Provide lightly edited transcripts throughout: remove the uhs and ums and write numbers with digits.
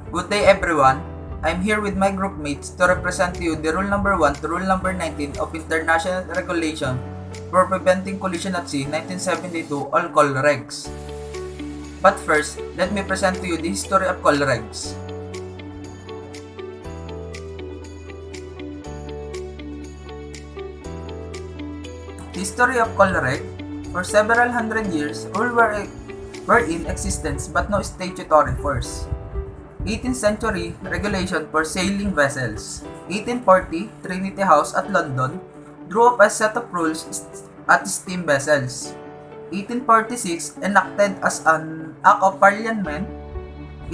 Good day everyone. I'm here with my group mates to represent to you the rule number 1 to rule number 19 of International Regulation for Preventing Collision at Sea 1972 all call regs. But first, let me present to you the history of call regs. History of call reg. For several hundred years, rules were in existence but no statutory force. 18th century regulation for sailing vessels. 1840, Trinity House at London drew up a set of rules at steam vessels. 1846, enacted as an Act of Parliament.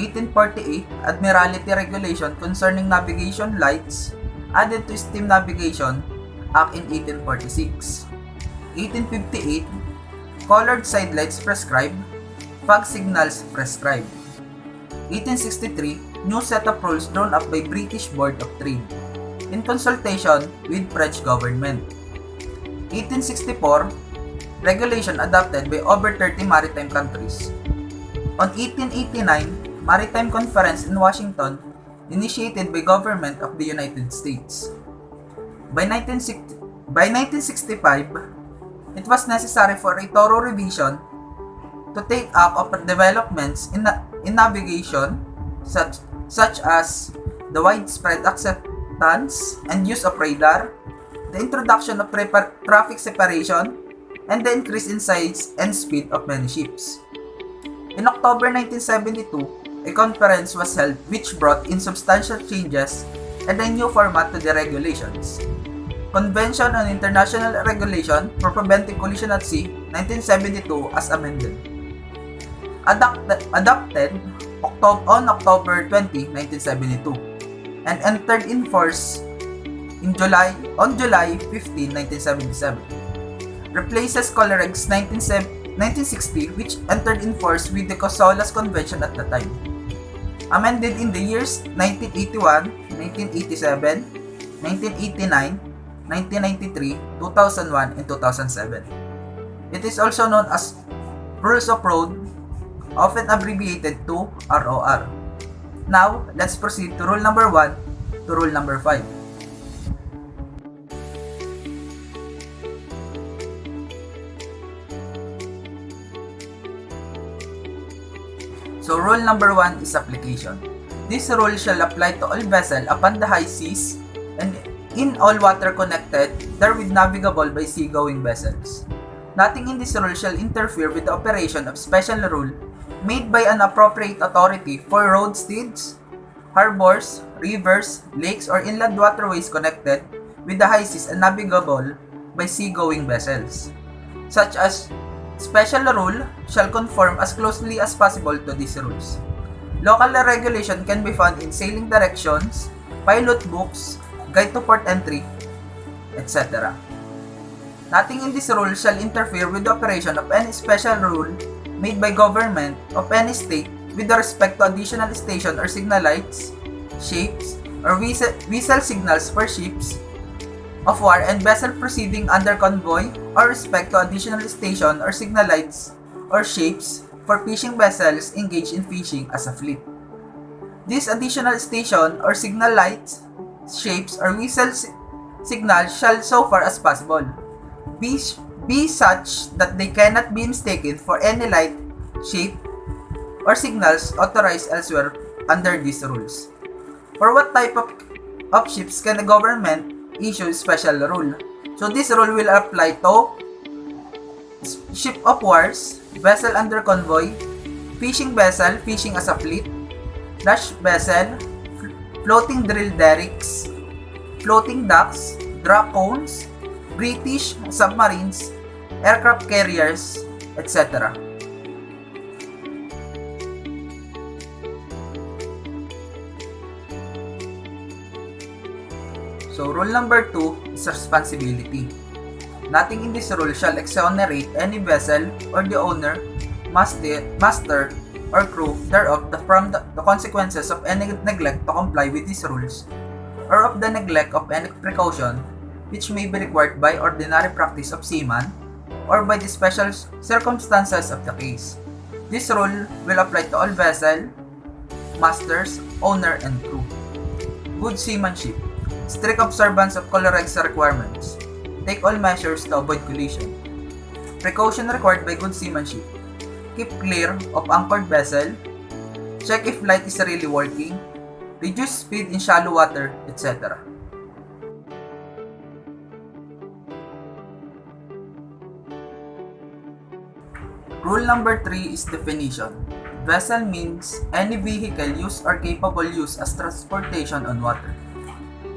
1848, Admiralty Regulation concerning navigation lights, added to Steam Navigation Act in 1846. 1858, colored side lights prescribed, fog signals prescribed. 1863, new set of rules drawn up by British Board of Trade in consultation with French government. 1864, regulation adopted by over 30 maritime countries. On 1889, Maritime Conference in Washington initiated by government of the United States. By 1965, it was necessary for a thorough revision to take up of developments in navigation such as the widespread acceptance and use of radar, the introduction of traffic separation, and the increase in size and speed of many ships. In October 1972, a conference was held which brought in substantial changes and a new format to the regulations. Convention on International Regulation for Preventing Collision at Sea, 1972 as amended. Adopted on October 20, 1972 and entered in force on July 15, 1977. Replaces Call Regs 1960 which entered in force with the Cosolas Convention at the time. Amended in the years 1981, 1987, 1989, 1993, 2001, and 2007. It is also known as Rules of Road, often abbreviated to ROR. Now, let's proceed to rule number 1 to rule number 5. So, rule number 1 is application. This rule shall apply to all vessels upon the high seas and in all water connected therewith navigable by sea-going vessels. Nothing in this rule shall interfere with the operation of special rule made by an appropriate authority for roadsteads, harbors, rivers, lakes, or inland waterways connected with the high seas and navigable by sea-going vessels. Such as special rule shall conform as closely as possible to these rules. Local regulation can be found in sailing directions, pilot books, guide to port entry, etc. Nothing in this rule shall interfere with the operation of any special rule made by government of any state with respect to additional station or signal lights, shapes, or whistle signals for ships of war and vessel proceeding under convoy or respect to additional station or signal lights or shapes for fishing vessels engaged in fishing as a fleet. This additional station or signal lights, shapes, or whistle signals shall so far as possible be such that they cannot be mistaken for any light, shape, or signals authorized elsewhere under these rules. For what type of ships can the government issue special rule? So this rule will apply to ship of wars, vessel under convoy, fishing vessel fishing as a fleet, dash vessel, floating drill derricks, floating docks, drop cones, British submarines, aircraft carriers, etc. So, rule number 2 is responsibility. Nothing in this rule shall exonerate any vessel or the owner, master, or crew thereof from the consequences of any neglect to comply with these rules, or of the neglect of any precaution which may be required by ordinary practice of seamen or by the special circumstances of the case. This rule will apply to all vessel, masters, owner and crew. Good seamanship. Strict observance of Colorex requirements. Take all measures to avoid collision. Precaution required by good seamanship. Keep clear of anchored vessel. Check if light is really working. Reduce speed in shallow water, etc. Rule number 3 is definition. Vessel means any vehicle used or capable use as transportation on water.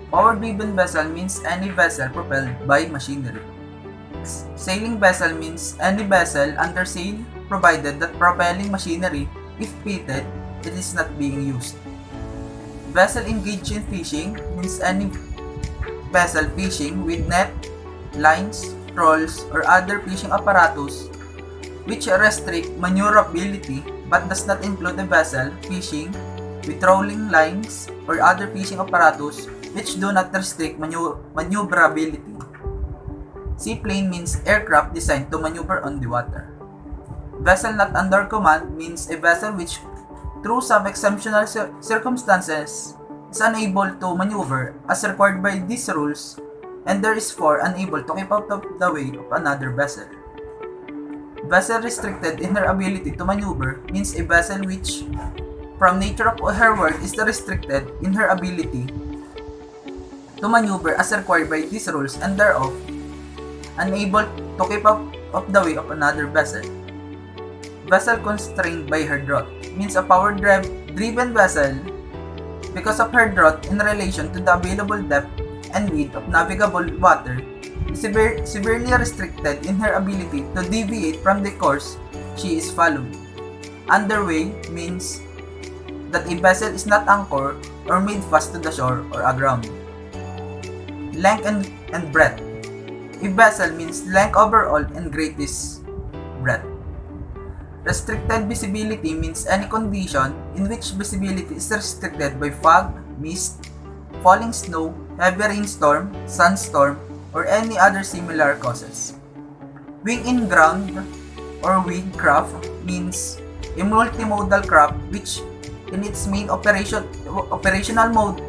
Power-driven vessel means any vessel propelled by machinery. Sailing vessel means any vessel under sail provided that propelling machinery, if pitted, it is not being used. Vessel engaged in fishing means any vessel fishing with net, lines, trawls, or other fishing apparatus which restrict maneuverability but does not include a vessel fishing with trolling lines or other fishing apparatus which do not restrict maneuverability. Seaplane means aircraft designed to maneuver on the water. Vessel not under command means a vessel which, through some exceptional circumstances, is unable to maneuver as required by these rules and therefore unable to keep out of the way of another vessel. Vessel restricted in her ability to maneuver means a vessel which, from nature of her work, is restricted in her ability to maneuver as required by these rules and thereof unable to keep up of the way of another vessel. Vessel constrained by her draught means a power-driven vessel because of her draught in relation to the available depth and width of navigable water is severely restricted in her ability to deviate from the course she is following. Underway means that a vessel is not anchored or made fast to the shore or aground. Length and breadth. A vessel means length overall and greatest breadth. Restricted visibility means any condition in which visibility is restricted by fog, mist, falling snow, heavy rainstorm, sandstorm, or any other similar causes. Wing in ground or wing craft means a multimodal craft which in its main operational mode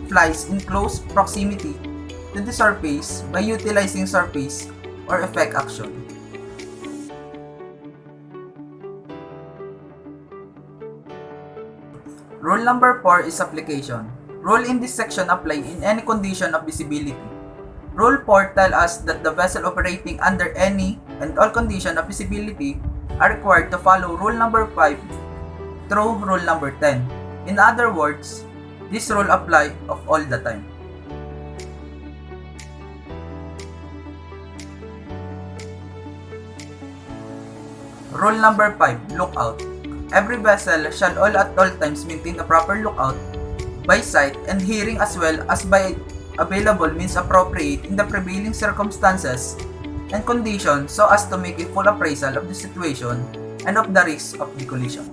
flies in close proximity to the surface by utilizing surface or effect action. Rule number 4 is application. Rule in this section apply in any condition of visibility. Rule 4 tells us that the vessel operating under any and all conditions of visibility are required to follow rule number 5 through rule number 10. In other words, this rule apply of all the time. Rule number 5, lookout. Every vessel shall at all times maintain a proper lookout by sight and hearing as well as by available means appropriate in the prevailing circumstances and conditions so as to make a full appraisal of the situation and of the risk of the collision.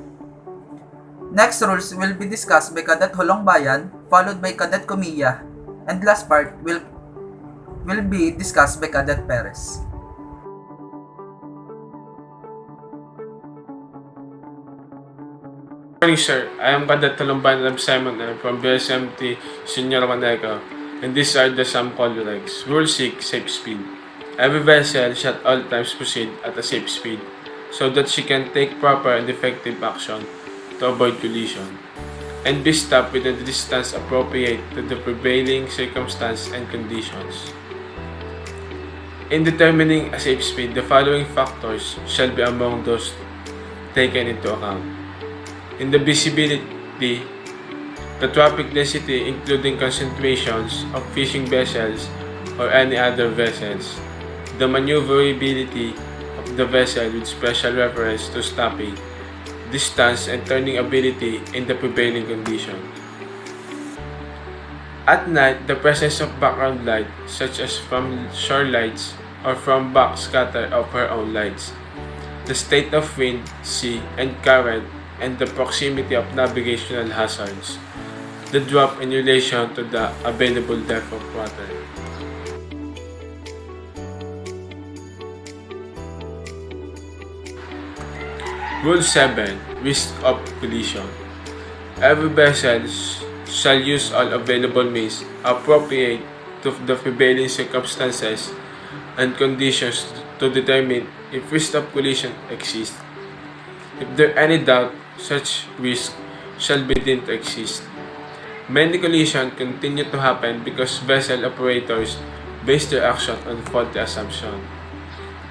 Next rules will be discussed by Cadet Hulong Bayan, followed by Cadet Comilla, and last part will be discussed by Cadet Perez. Good morning, sir. I am Cadet Hulong Bayan Simon. I am from BSMT Senior Maneco, and these are the some Colorex. Rule 6, safe speed. Every vessel should at all times proceed at a safe speed so that she can take proper and effective action to avoid collision and be stopped within the distance appropriate to the prevailing circumstance and conditions. In determining a safe speed, the following factors shall be among those taken into account. In the visibility, the traffic density including concentrations of fishing vessels or any other vessels, the maneuverability of the vessel with special reference to stopping, distance and turning ability in the prevailing condition. At night, the presence of background light such as from shore lights or from backscatter of her own lights, the state of wind, sea, and current, and the proximity of navigational hazards, the drop in relation to the available depth of water. Rule 7. Risk of collision. Every vessel shall use all available means appropriate to the prevailing circumstances and conditions to determine if risk of collision exists. If there any doubt, such risk shall be deemed to exist. Many collisions continue to happen because vessel operators base their action on faulty assumption.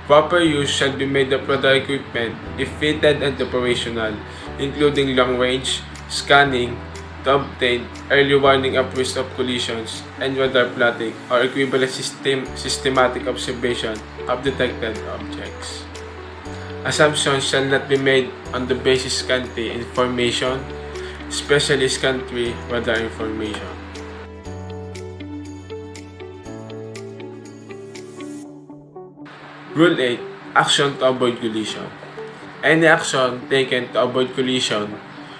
Proper use shall be made of radar equipment if fitted and operational, including long-range scanning to obtain early warning of risk of collisions and radar plotting or equivalent systematic observation of detected objects. Assumptions shall not be made on the basis scanty information, especially scanty radar information. Rule 8. Action to avoid collision. Any action taken to avoid collision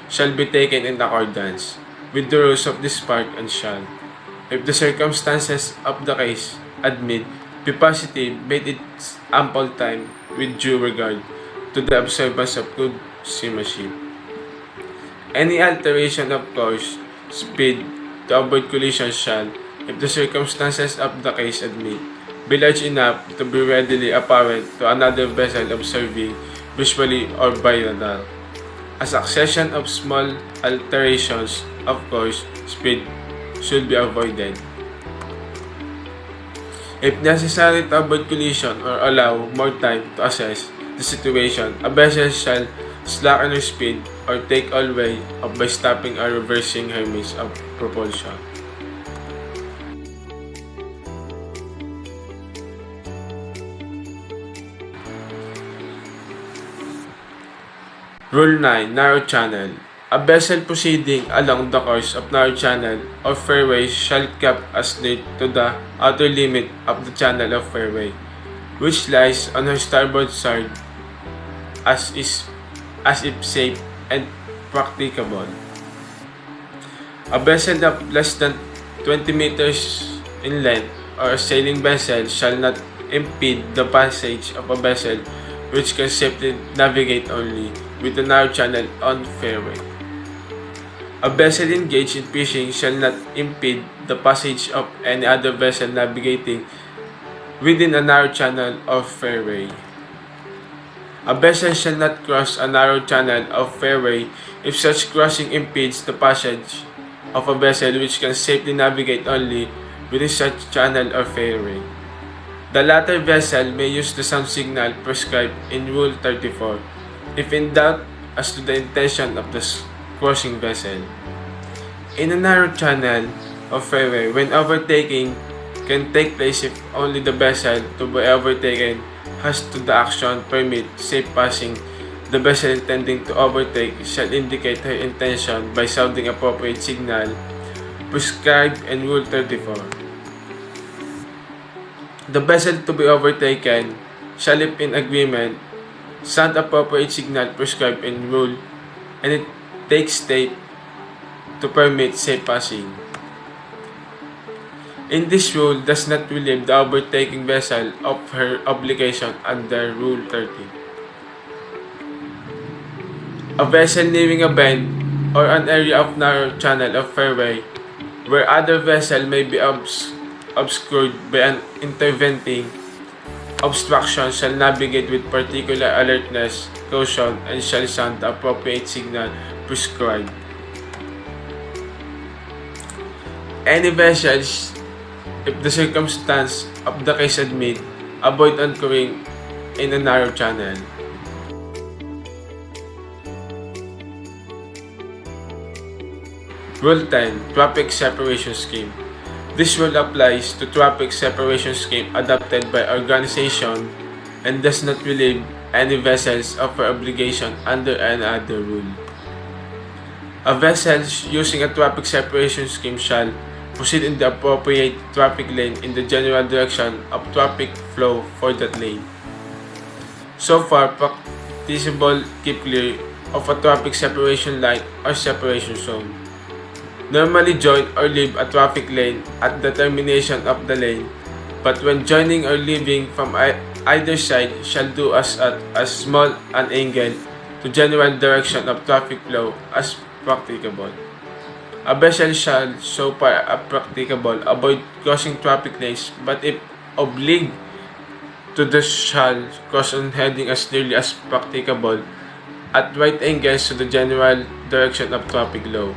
shall be taken in accordance with the rules of this part and shall, if the circumstances of the case admit, be positive, made it ample time with due regard to the observance of good seamanship. Any alteration of course, speed to avoid collision shall, if the circumstances of the case admit, be large enough to be readily apparent to another vessel observing visually or by radar. A succession of small alterations of course, speed should be avoided. If necessary to avoid collision or allow more time to assess the situation, a vessel shall slacken her speed or take all way up by stopping or reversing her means of propulsion. Rule 9. Narrow Channel. A vessel proceeding along the course of narrow channel or fairway shall keep as near to the outer limit of the channel of fairway, which lies on her starboard side as if safe and practicable. A vessel of less than 20 meters in length or a sailing vessel shall not impede the passage of a vessel which can safely navigate only with a narrow channel on fairway. A vessel engaged in fishing shall not impede the passage of any other vessel navigating within a narrow channel or fairway. A vessel shall not cross a narrow channel or fairway if such crossing impedes the passage of a vessel which can safely navigate only within such channel or fairway. The latter vessel may use the sound signal prescribed in Rule 34 if in doubt as to the intention of the crossing vessel. In a narrow channel or fairway, when overtaking can take place if only the vessel to be overtaken has to the action permit safe passing. The vessel intending to overtake shall indicate her intention by sounding appropriate signal prescribed in Rule 34. The vessel to be overtaken shall, if in agreement, sound appropriate signal prescribed in rule, and it takes step to permit safe passing. In this rule does not relieve the overtaking vessel of her obligation under Rule 30. A vessel nearing a bend or an area of narrow channel of fairway where other vessel may be obscured by an intervening obstruction shall navigate with particular alertness, caution, and shall sound the appropriate signal prescribed. Any vessels, if the circumstance of the case admit, avoid anchoring in a narrow channel. Rule 10. Traffic Separation Scheme. This rule applies to traffic separation scheme adopted by organization and does not relieve any vessels of her obligation under any other rule. A vessel using a traffic separation scheme shall proceed in the appropriate traffic lane in the general direction of traffic flow for that lane. So far, practicable keep clear of a traffic separation line or separation zone. Normally join or leave a traffic lane at the termination of the lane, but when joining or leaving from either side shall do as at as small an angle to general direction of traffic flow as practicable. A vessel shall, so far as practicable, avoid causing traffic lanes, but if obliged to the shall cause on heading as nearly as practicable at right angles to the general direction of traffic law.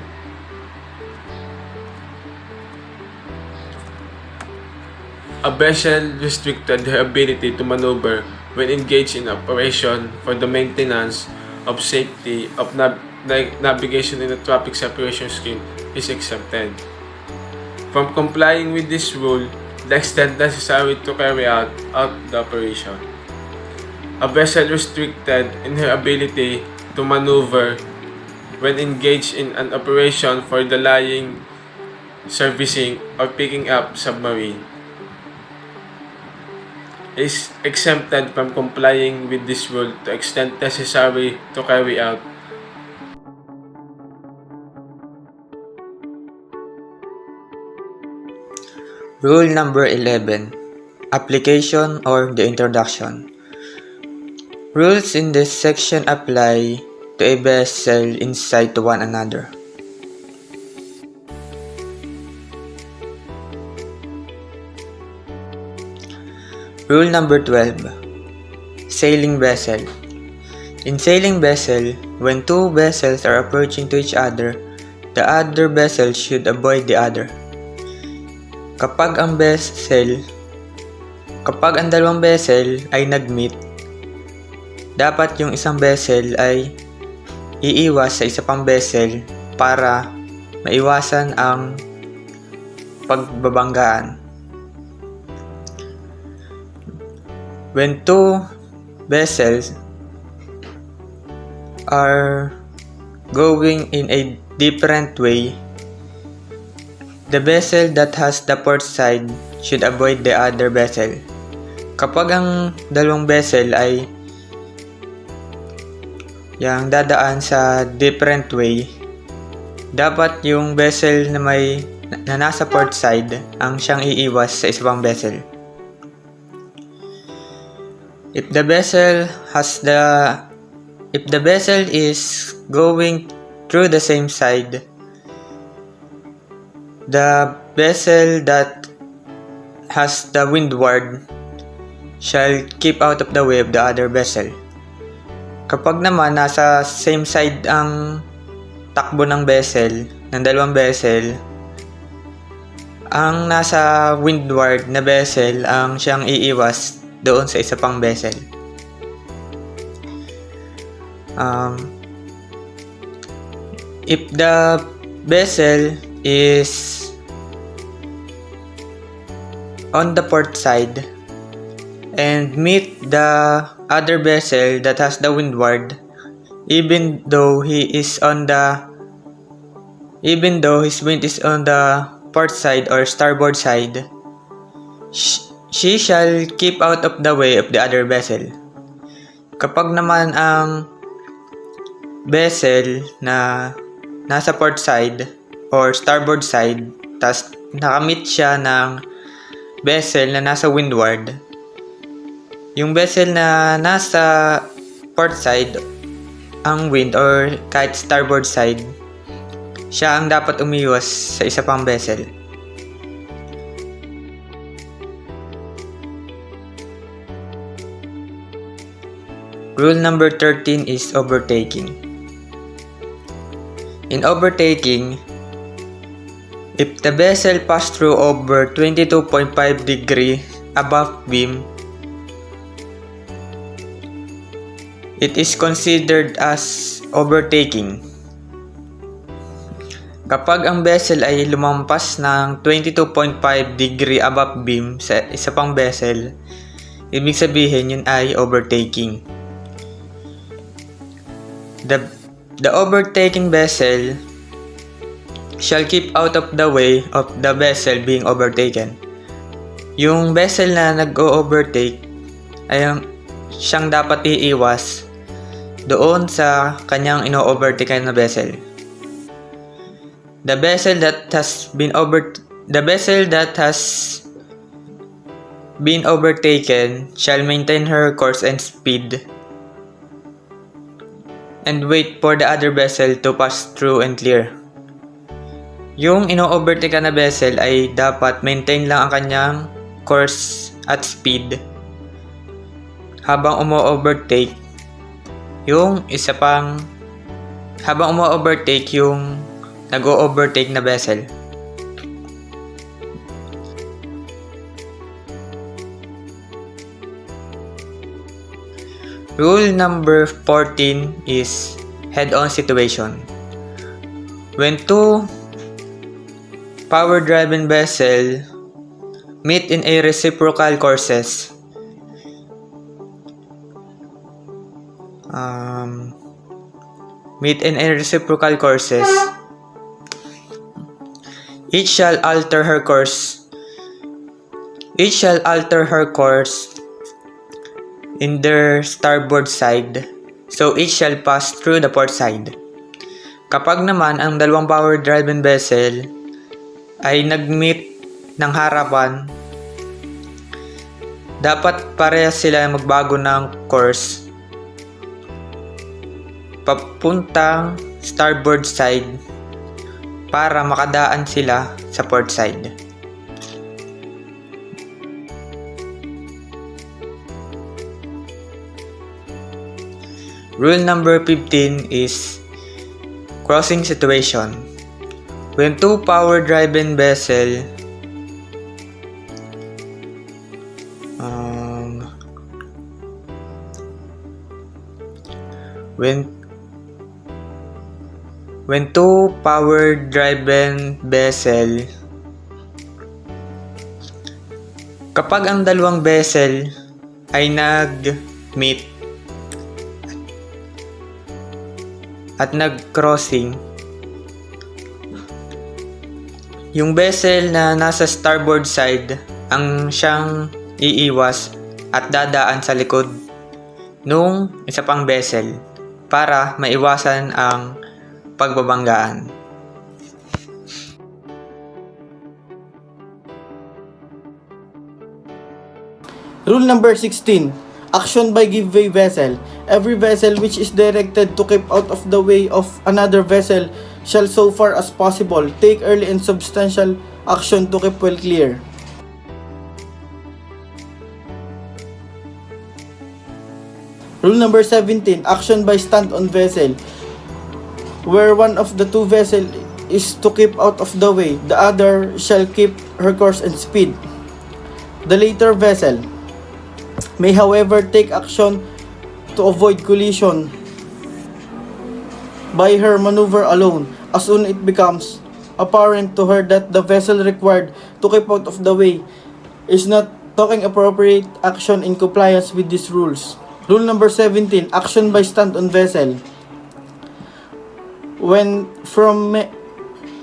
A vessel restricted her ability to maneuver when engaged in operation for the maintenance of safety of navigation in a traffic separation scheme is exempted from complying with this rule the extent necessary to carry out the operation. A vessel restricted in her ability to maneuver when engaged in an operation for the laying, servicing, or picking up submarine is exempted from complying with this rule to extent necessary to carry out. Rule number 11. Application or the introduction. Rules in this section apply to a vessel inside to one another. Rule number 12. Sailing vessel. In sailing vessel, when two vessels are approaching to each other, the other vessel should avoid the other. Kapag ang dalawang vessel ay nag-meet, dapat yung isang vessel ay iiwas sa isa pang vessel para maiwasan ang pagbabanggaan. When two vessels are going in a different way, the vessel that has the port side should avoid the other vessel. Kapag ang dalawang vessel ay yang dadaan sa different way, dapat yung vessel na nasa port side ang siyang iiwas sa isa pang vessel. If the vessel is going through the same side, the vessel that has the windward shall keep out of the way of the other vessel. Kapag naman nasa same side ang takbo ng vessel, ng dalawang vessel, ang nasa windward na vessel ang siyang iiwas doon sa isa pang vessel. If the vessel is on the port side and meet the other vessel that has the windward, even though his wind is on the port side or starboard side, she shall keep out of the way of the other vessel. Kapag naman ang vessel na nasa port side or starboard side, tas nakamit siya ng vessel na nasa windward, yung vessel na nasa port side, ang wind or kahit starboard side, siya ang dapat umiwas sa isa pang vessel. Rule number 13 is overtaking. In overtaking, if the vessel passed through over 22.5 degree above beam, it is considered as overtaking. Kapag ang vessel ay lumampas ng 22.5 degree above beam sa isa pang vessel, ibig sabihin yun ay overtaking. The overtaking vessel shall keep out of the way of the vessel being overtaken. Yung vessel na nag-o-overtake ay siyang dapat iiwas doon sa kanyang ino-overtake na vessel. The vessel that has been overtaken shall maintain her course and speed and wait for the other vessel to pass through and clear. Yung ino-overtake na vessel ay dapat maintain lang ang kanyang course at speed habang umo-overtake yung nag-o-overtake na vessel. Rule number 14 is head-on situation. When two power-driven vessels meet in a reciprocal courses, each shall alter her course in their starboard side, so each shall pass through the port side. Kapag naman ang dalawang power-driven vessel ay nag-meet ng harapan, dapat parehas sila magbago ng course papuntang starboard side para makadaan sila sa port side. Rule number 15 is crossing situation. When two power-driven vessels kapag ang dalawang vessel ay nag-meet at nag-crossing, yung vessel na nasa starboard side ang siyang iiwas at dadaan sa likod nung isa pang vessel para maiwasan ang pagbabanggaan. Rule number 16. Action by giveaway vessel. Every vessel which is directed to keep out of the way of another vessel shall so far as possible take early and substantial action to keep well clear. Rule number 17. Action by stand-on vessel. Where one of the two vessels is to keep out of the way, the other shall keep her course and speed. The later vessel may however take action to avoid collision by her maneuver alone as soon it becomes apparent to her that the vessel required to keep out of the way is not taking appropriate action in compliance with these rules. Rule number 17. Action by stand-on vessel. When from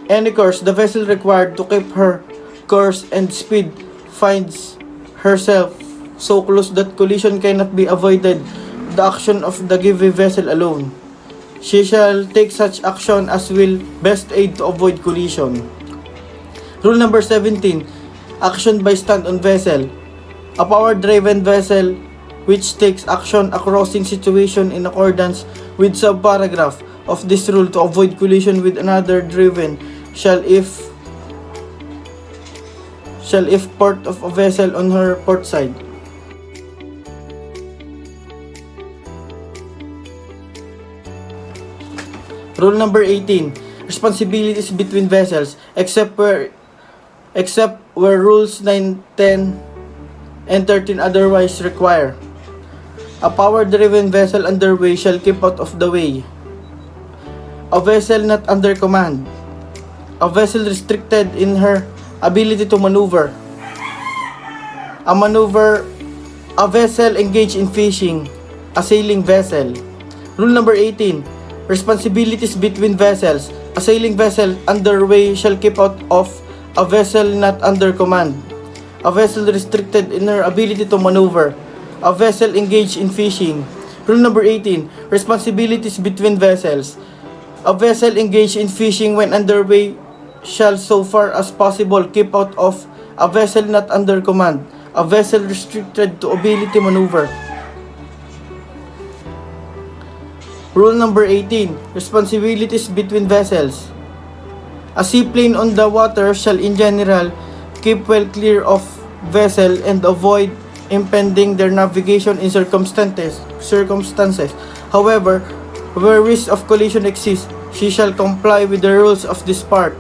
any course the vessel required to keep her course and speed finds herself so close that collision cannot be avoided, the action of the giveaway vessel alone, she shall take such action as will best aid to avoid collision. Rule number 17. Action by stand-on vessel. A power-driven vessel which takes action a crossing situation in accordance with subparagraph of this rule to avoid collision with another driven shall if port of a vessel on her port side. Rule number 18. Responsibilities between vessels except where rules 9, 10, and 13 otherwise require. A power-driven vessel underway shall keep out of the way. A vessel not under command. A vessel restricted in her ability to maneuver. A vessel engaged in fishing. A sailing vessel. Rule number 18. Responsibilities between vessels. A sailing vessel underway shall keep out of a vessel not under command. A vessel restricted in her ability to maneuver. A vessel engaged in fishing. Rule number 18. Responsibilities between vessels. A vessel engaged in fishing when underway shall so far as possible keep out of a vessel not under command. A vessel restricted to ability maneuver. Rule number 18. Responsibilities between vessels. A seaplane on the water shall in general keep well clear of vessel and avoid impeding their navigation in circumstances. However, where risk of collision exists, she shall comply with the rules of this part.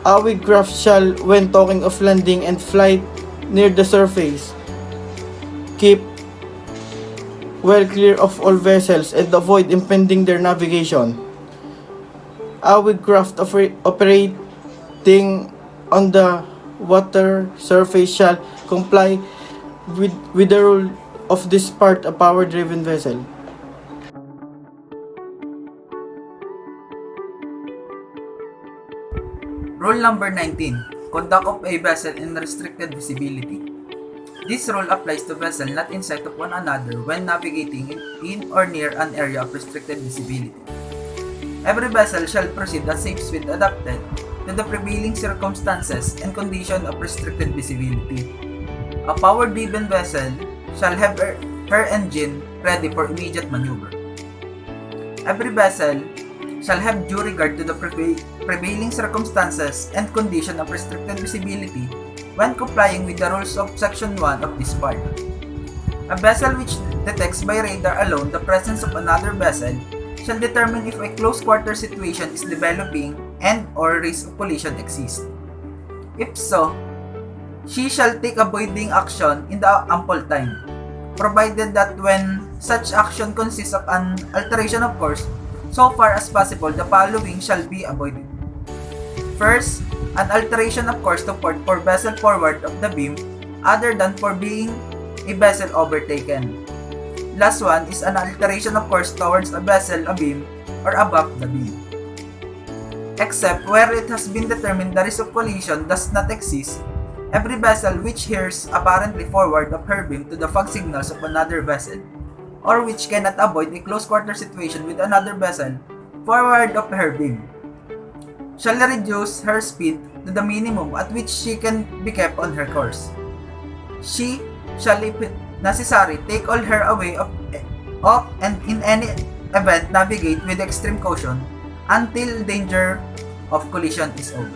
A craft shall, when talking of landing and flight near the surface, keep well clear of all vessels and avoid impeding their navigation. A craft operating on the water surface shall comply with the rule of this part, a power-driven vessel. Rule number 19. Conduct of a vessel in restricted visibility. This rule applies to vessels not in sight of one another when navigating in or near an area of restricted visibility. Every vessel shall proceed at safe speed adapted to the prevailing circumstances and condition of restricted visibility. A power-driven vessel shall have her engine ready for immediate maneuver. Every vessel shall have due regard to the prevailing circumstances and condition of restricted visibility when complying with the rules of Section 1 of this part. A vessel which detects by radar alone the presence of another vessel shall determine if a close quarter situation is developing and or risk of collision exists. If so, she shall take avoiding action in the ample time, provided that when such action consists of an alteration of course, so far as possible the following shall be avoided. First, an alteration of course to port for vessel forward of the beam other than for being a vessel overtaken. Last one is an alteration of course towards a vessel abeam or above the beam. Except where it has been determined the risk of collision does not exist, every vessel which hears apparently forward of her beam to the fog signals of another vessel, or which cannot avoid a close quarter situation with another vessel forward of her beam, shall reduce her speed to the minimum at which she can be kept on her course. She shall, if necessary, take all her away of and in any event navigate with extreme caution until danger of collision is over.